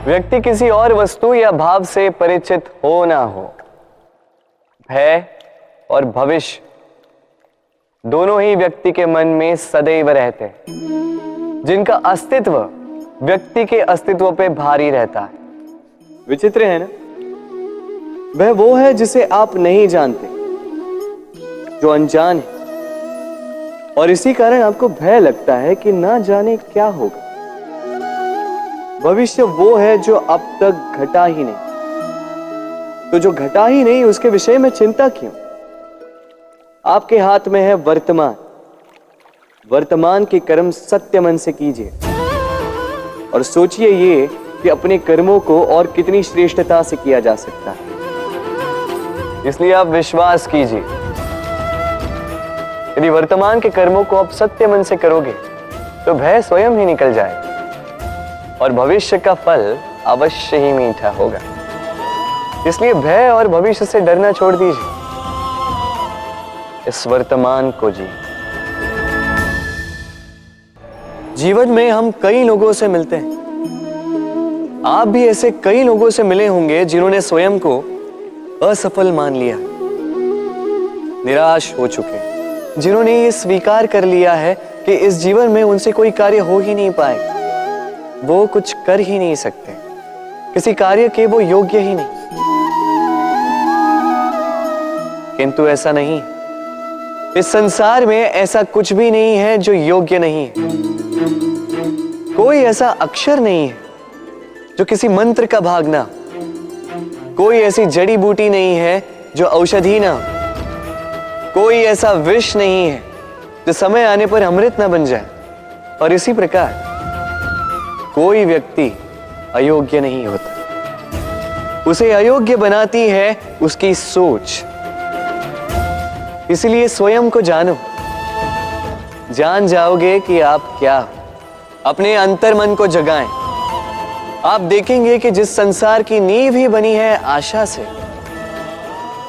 व्यक्ति किसी और वस्तु या भाव से परिचित हो ना हो, भय और भविष्य दोनों ही व्यक्ति के मन में सदैव रहते हैं, जिनका अस्तित्व व्यक्ति के अस्तित्व पे भारी रहता है। विचित्र है ना? वह वो है जिसे आप नहीं जानते, जो अनजान है, और इसी कारण आपको भय लगता है कि ना जाने क्या होगा। भविष्य वो है जो अब तक घटा ही नहीं, तो जो घटा ही नहीं उसके विषय में चिंता क्यों? आपके हाथ में है वर्तमान। वर्तमान के कर्म सत्य मन से कीजिए और सोचिए ये कि अपने कर्मों को और कितनी श्रेष्ठता से किया जा सकता है। इसलिए आप विश्वास कीजिए, यदि वर्तमान के कर्मों को आप सत्य मन से करोगे तो भय स्वयं ही निकल जाएगा और भविष्य का फल अवश्य ही मीठा होगा। इसलिए भय और भविष्य से डरना छोड़ दीजिए, इस वर्तमान को जी। जीवन में हम कई लोगों से मिलते हैं। आप भी ऐसे कई लोगों से मिले होंगे जिन्होंने स्वयं को असफल मान लिया, निराश हो चुके, जिन्होंने ये स्वीकार कर लिया है कि इस जीवन में उनसे कोई कार्य हो ही नहीं पाएगा, वो कुछ कर ही नहीं सकते, किसी कार्य के वो योग्य ही नहीं। किंतु ऐसा नहीं, इस संसार में ऐसा कुछ भी नहीं है जो योग्य नहीं है। कोई ऐसा अक्षर नहीं है जो किसी मंत्र का भाग ना, कोई ऐसी जड़ी बूटी नहीं है जो औषधि ना, कोई ऐसा विष नहीं है जो समय आने पर अमृत ना बन जाए। और इसी प्रकार कोई व्यक्ति अयोग्य नहीं होता, उसे अयोग्य बनाती है उसकी सोच। इसलिए स्वयं को जानो, जान जाओगे कि आप क्या। अपने अंतर मन को जगाएं। आप देखेंगे कि जिस संसार की नींव ही बनी है आशा से,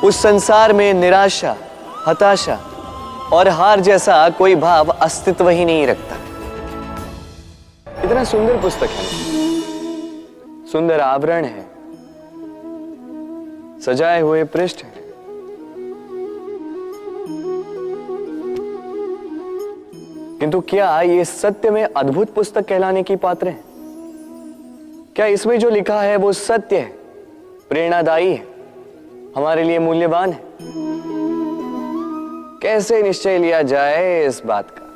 उस संसार में निराशा, हताशा और हार जैसा कोई भाव अस्तित्व ही नहीं रखता। इतना सुंदर पुस्तक है, सुंदर आवरण है, सजाए हुए पृष्ठ है, किंतु क्या ये सत्य में अद्भुत पुस्तक कहलाने की पात्र है? क्या इसमें जो लिखा है वो सत्य है, प्रेरणादायी है, हमारे लिए मूल्यवान है? कैसे निश्चय लिया जाए इस बात का?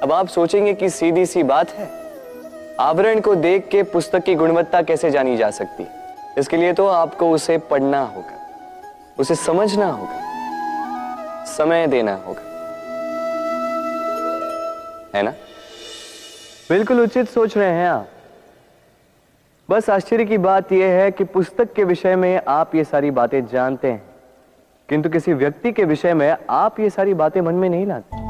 अब आप सोचेंगे कि सीधी सी बात है, आवरण को देख के पुस्तक की गुणवत्ता कैसे जानी जा सकती? इसके लिए तो आपको उसे पढ़ना होगा, उसे समझना होगा, समय देना होगा, है ना? बिल्कुल उचित सोच रहे हैं आप। बस आश्चर्य की बात यह है कि पुस्तक के विषय में आप ये सारी बातें जानते हैं, किंतु किसी व्यक्ति के विषय में आप ये सारी बातें मन में नहीं लाते।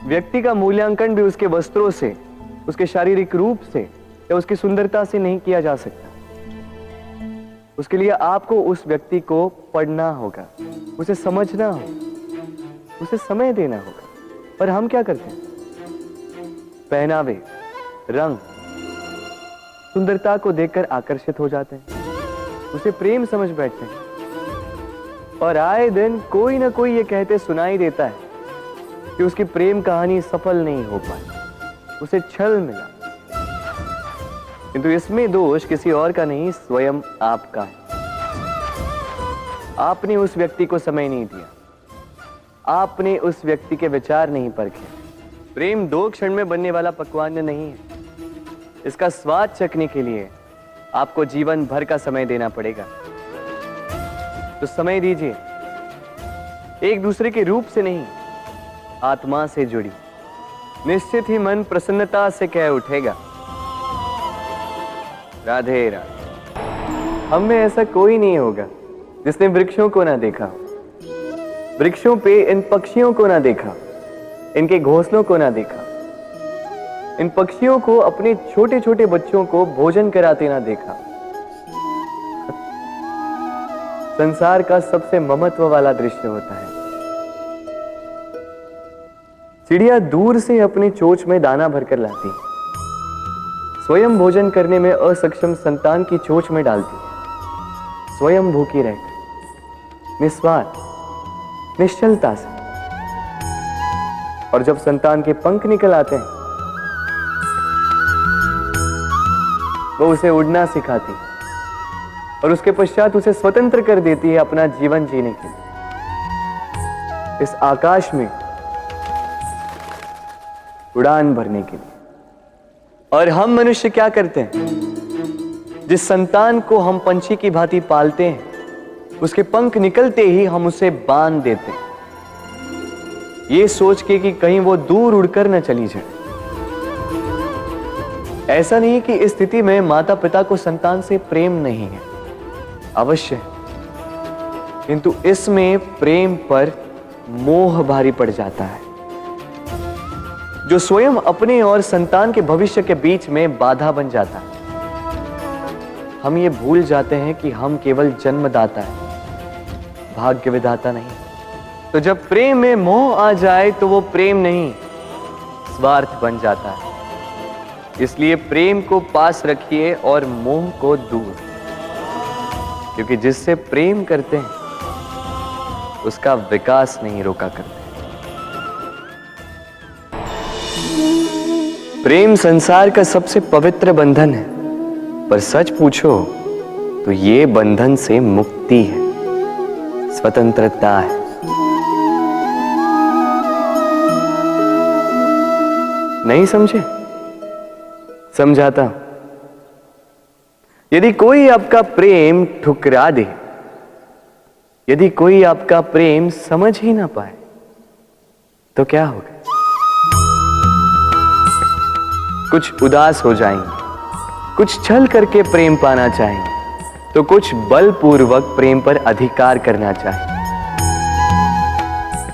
व्यक्ति का मूल्यांकन भी उसके वस्त्रों से, उसके शारीरिक रूप से या उसकी सुंदरता से नहीं किया जा सकता। उसके लिए आपको उस व्यक्ति को पढ़ना होगा, उसे समझना होगा, उसे समय देना होगा। पर हम क्या करते हैं? पहनावे, रंग, सुंदरता को देखकर आकर्षित हो जाते हैं, उसे प्रेम समझ बैठते हैं और आए दिन कोई ना कोई ये कहते सुनाई देता है कि उसकी प्रेम कहानी सफल नहीं हो पाई, उसे छल मिला। किंतु इसमें दोष किसी और का नहीं, स्वयं आपका है। आपने उस व्यक्ति को समय नहीं दिया, आपने उस व्यक्ति के विचार नहीं परखे। प्रेम 2 क्षण में बनने वाला पकवान नहीं है, इसका स्वाद चखने के लिए आपको जीवन भर का समय देना पड़ेगा। तो समय दीजिए, एक दूसरे के रूप से नहीं, आत्मा से जुड़ी, निश्चित ही मन प्रसन्नता से कह उठेगा, राधे राधे। हम में ऐसा कोई नहीं होगा जिसने वृक्षों को ना देखा, वृक्षों पे इन पक्षियों को ना देखा, इनके घोंसलों को ना देखा, इन पक्षियों को अपने छोटे छोटे बच्चों को भोजन कराते ना देखा। संसार का सबसे ममत्व वाला दृश्य होता है। चिड़िया दूर से अपनी चोंच में दाना भरकर लाती, स्वयं भोजन करने में असक्षम संतान की चोंच में डालती है, स्वयं भूखी रहकर निस्वार्थ निश्चलता से। और जब संतान के पंख निकल आते हैं, वो उसे उड़ना सिखाती और उसके पश्चात उसे स्वतंत्र कर देती है अपना जीवन जीने के लिए, इस आकाश में उड़ान भरने के लिए। और हम मनुष्य क्या करते हैं? जिस संतान को हम पंछी की भांति पालते हैं, उसके पंख निकलते ही हम उसे बांध देते हैं, ये सोच के कि कहीं वो दूर उड़कर न चली जाए। ऐसा नहीं कि इस स्थिति में माता पिता को संतान से प्रेम नहीं है, अवश्य है, किंतु इसमें प्रेम पर मोह भारी पड़ जाता है, जो स्वयं अपने और संतान के भविष्य के बीच में बाधा बन जाता है। हम ये भूल जाते हैं कि हम केवल जन्मदाता है, भाग्य विधाता नहीं। तो जब प्रेम में मोह आ जाए तो वो प्रेम नहीं, स्वार्थ बन जाता है। इसलिए प्रेम को पास रखिए और मोह को दूर, क्योंकि जिससे प्रेम करते हैं उसका विकास नहीं रोका करते। प्रेम संसार का सबसे पवित्र बंधन है, पर सच पूछो तो ये बंधन से मुक्ति है, स्वतंत्रता है। नहीं समझे? समझाता हूं। यदि कोई आपका प्रेम ठुकरा दे, यदि कोई आपका प्रेम समझ ही ना पाए, तो क्या होगा? कुछ उदास हो जाएंगे, कुछ छल करके प्रेम पाना चाहेंगे, तो कुछ बलपूर्वक प्रेम पर अधिकार करना चाहेंगे।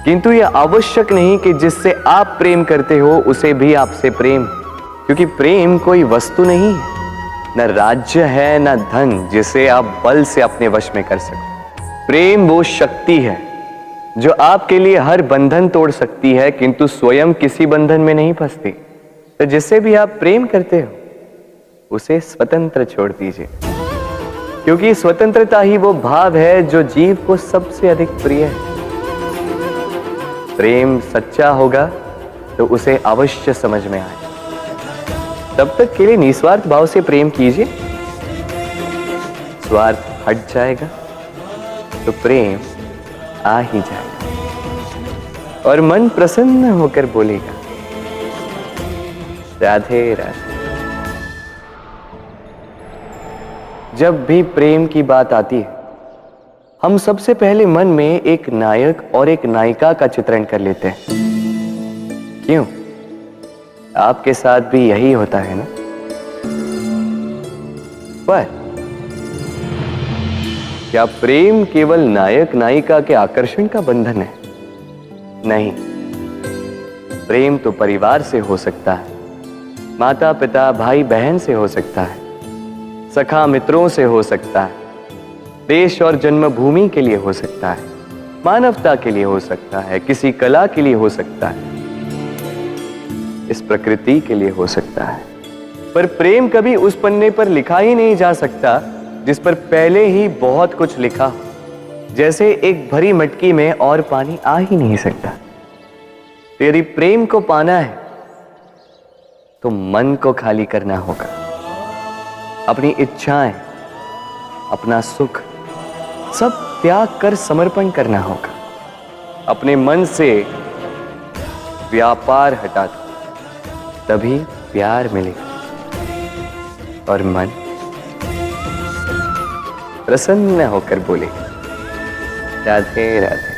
किंतु यह आवश्यक नहीं कि जिससे आप प्रेम करते हो उसे भी आपसे प्रेम, क्योंकि प्रेम कोई वस्तु नहीं है, न राज्य है, न धन जिसे आप बल से अपने वश में कर सको। प्रेम वो शक्ति है जो आपके लिए हर बंधन तोड़ सकती है, किंतु स्वयं किसी बंधन में नहीं फंसती। तो जिससे भी आप प्रेम करते हो उसे स्वतंत्र छोड़ दीजिए, क्योंकि स्वतंत्रता ही वो भाव है जो जीव को सबसे अधिक प्रिय है। प्रेम सच्चा होगा तो उसे अवश्य समझ में आए। तब तक के लिए निस्वार्थ भाव से प्रेम कीजिए, स्वार्थ हट जाएगा तो प्रेम आ ही जाएगा और मन प्रसन्न होकर बोलेगा, राधे राधे। जब भी प्रेम की बात आती है, हम सबसे पहले मन में एक नायक और एक नायिका का चित्रण कर लेते हैं। क्यों? आपके साथ भी यही होता है ना? पर क्या प्रेम केवल नायक नायिका के आकर्षण का बंधन है? नहीं, प्रेम तो परिवार से हो सकता है, माता पिता भाई बहन से हो सकता है, सखा मित्रों से हो सकता है, देश और जन्मभूमि के लिए हो सकता है, मानवता के लिए हो सकता है, किसी कला के लिए हो सकता है, इस प्रकृति के लिए हो सकता है। पर प्रेम कभी उस पन्ने पर लिखा ही नहीं जा सकता जिस पर पहले ही बहुत कुछ लिखा हो। जैसे एक भरी मटकी में और पानी आ ही नहीं सकता। तो यदि प्रेम को पाना है तो मन को खाली करना होगा, अपनी इच्छाएं, अपना सुख सब त्याग कर समर्पण करना होगा। अपने मन से व्यापार हटा दो, तभी प्यार मिलेगा और मन प्रसन्न होकर बोलेगा, राधे राधे।